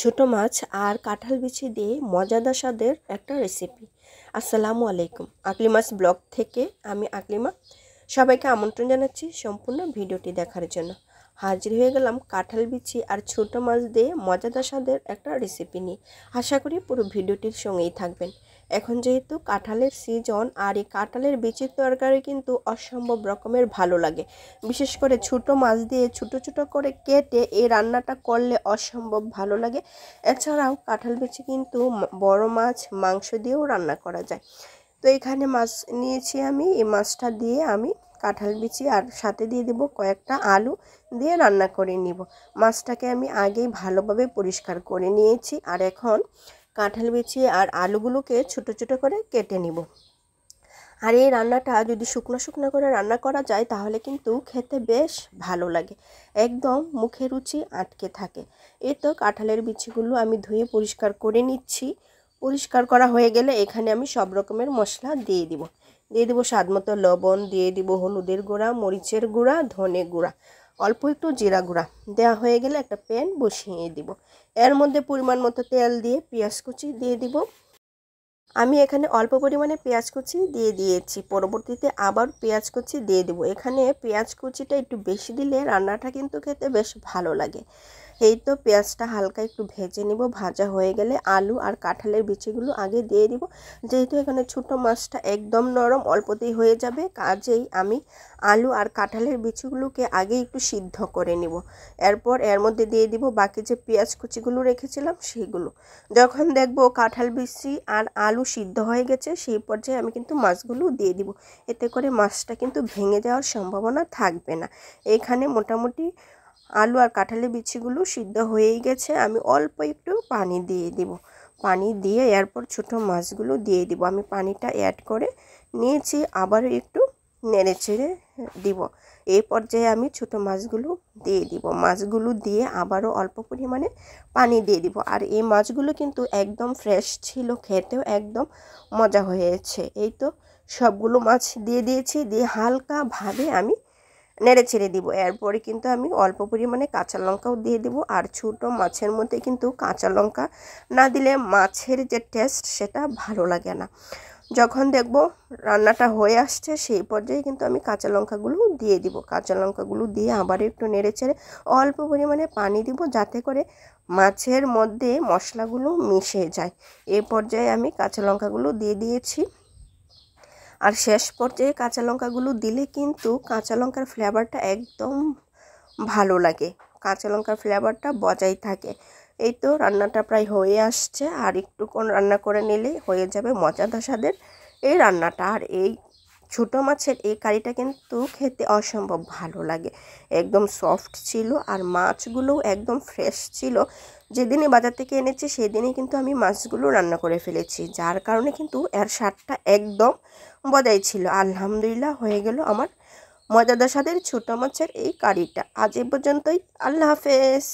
ছোট মাছ আর কাঁঠাল বিচি দিয়ে মজাদার স্বাদের একটা রেসিপি। আসসালামু আলাইকুম, আকলিমাস ব্লগ থেকে আমি আকলিমা সবাইকে আমন্ত্রণ জানাচ্ছি সম্পূর্ণ ভিডিওটি দেখার জন্য। হাজির হয়ে গেলাম কাঁঠাল বিচি আর ছোট মাছ দিয়ে মজাদার স্বাদের একটা রেসিপি নিয়ে। আশা করি পুরো ভিডিওটির সঙ্গেই থাকবেন। এখন যেহেতু কাঁঠালের সিজন আর এই কাঁঠালের বিচির তরকারি কিন্তু অসম্ভব রকমের ভালো লাগে। বিশেষ করে ছোট মাছ দিয়ে ছোট ছোট করে কেটে এই রান্নাটা করলে অসম্ভব ভালো লাগে। এছাড়াও কাঁঠাল বিচি কিন্তু বড় মাছ মাংস দিয়েও রান্না করা যায়। তো এখানে মাছ নিয়েছি আমি, এই মাছটা দিয়ে আমি কাঁঠাল বিচি আর সাথে দিয়ে দেব কয়েকটা আলু দিয়ে রান্না করে নিব। মাছটাকে আমি আগেই ভালোভাবে পরিষ্কার করে নিয়েছি আর এখন কাঁঠাল বিচি আর আলুগুলোকে ছোট ছোট করে কেটে নিব। আর এই রান্নাটা যদি শুকনো শুকনো করে রান্না করা যায় তাহলে কিন্তু খেতে বেশ ভালো লাগে, একদম মুখে রুচি আটকে থাকে। এই তো কাঁঠালের বিচিগুলো আমি ধুয়ে পরিষ্কার করে নিচ্ছি। পরিষ্কার করা হয়ে গেলে এখানে আমি সব রকমের মশলা দিয়ে দিব স্বাদ মতো লবণ, দিয়ে দিব হলুদের গুঁড়া, মরিচের গুঁড়া, ধনে গুঁড়া, অল্প একটু জিরা গুঁড়া। দেওয়া হয়ে গেলে একটা প্যান বসিয়ে দিব। এর মধ্যে পরিমাণ মতো তেল দিয়ে পেঁয়াজ কুচি দিয়ে দিব। আমি এখানে অল্প পরিমাণে পেঁয়াজ কুচি দিয়ে দিয়েছি, পরবর্তীতে আবার পেঁয়াজ কুচি দিয়ে দেবো। এখানে পেঁয়াজ কুচিটা একটু বেশি দিলে রান্নাটা কিন্তু খেতে বেশ ভালো লাগে। এই তো পেঁয়াজটা হালকা একটু ভেজে নিব। ভাজা হয়ে গেলে আলু আর কাঁঠালের বিচিগুলো আগে দিয়ে দিব। যেহেতু এখানে ছোটো মাছটা একদম নরম, অল্পতেই হয়ে যাবে, কাজেই আমি আলু আর কাঁঠালের বিচিগুলোকে আগে একটু সিদ্ধ করে নিব। এরপর এর মধ্যে দিয়ে দিব বাকি যে পেঁয়াজ কুচিগুলো রেখেছিলাম সেগুলো। যখন দেখব কাঁঠাল বিচি আর আলু সিদ্ধ হয়ে গেছে সেই পর্যায়ে আমি কিন্তু মাছগুলো দিয়ে দিব। এতে করে মাছটা কিন্তু ভেঙে যাওয়ার সম্ভাবনা থাকবে না। এখানে মোটামুটি আলু আর কাঁঠালের বিচিগুলো সিদ্ধ হয়েই গেছে। আমি অল্প একটু পানি দিয়ে দিব। পানি দিয়ে এরপর ছোটো মাছগুলো দিয়ে দিব। আমি পানিটা অ্যাড করে নিয়েছি, আবারও একটু নেড়ে চেড়ে দিব। এই পর্যায়ে আমি ছোটো মাছগুলো দিয়ে দিব। মাছগুলো দিয়ে আবারও অল্প পরিমাণে পানি দিয়ে দিব। আর এই মাছগুলো কিন্তু একদম ফ্রেশ ছিল, খেতেও একদম মজা হয়েছে। এই তো সবগুলো মাছ দিয়ে দিয়েছি, দিয়ে হালকাভাবে আমি নেড়ে ছেড়ে দিব। এরপরে কিন্তু আমি অল্প পরিমাণে কাঁচা লঙ্কাও দিয়ে দিব। আর ছোটো মাছের মধ্যে কিন্তু কাঁচা লঙ্কা না দিলে মাছের যে টেস্ট সেটা ভালো লাগে না। যখন দেখব রান্নাটা হয়ে আসছে সেই পর্যায়ে কিন্তু আমি কাঁচা লঙ্কাগুলো দিয়ে দিব। কাঁচা লঙ্কাগুলো দিয়ে আবার একটু নেড়ে চেড়ে অল্প পরিমাণে পানি দিব, যাতে করে মাছের মধ্যে মশলাগুলো মিশে যায়। এই পর্যায়ে আমি কাঁচা লঙ্কাগুলো দিয়ে দিয়েছি। আর শেষ পর্যায়ে কাঁচা লঙ্কাগুলো দিলে কিন্তু কাঁচা লঙ্কার ফ্লেভারটা একদম ভালো লাগে, কাঁচা লঙ্কার ফ্লেভারটা বজায় থাকে। এই তো রান্নাটা প্রায় হয়ে আসছে, আর একটুক্ষণ রান্না করে নিলে হয়ে যাবে মজাদার স্বাদের এই রান্নাটা। আর এই ছোটো মাছের এই কারিটা কিন্তু খেতে অসম্ভব ভালো লাগে, একদম সফট ছিল আর মাছগুলোও একদম ফ্রেশ ছিল। যেদিনই বাজার থেকে এনেছি সেদিনই কিন্তু আমি মাছগুলো রান্না করে ফেলেছি, যার কারণে কিন্তু এর স্বাদটা একদম বজায় ছিল। আলহামদুলিল্লাহ, হয়ে গেল আমার মজাদার স্বাদের ছোটো মাছের এই কারিটা। আজ এ পর্যন্তই। আল্লাহ হাফেজ।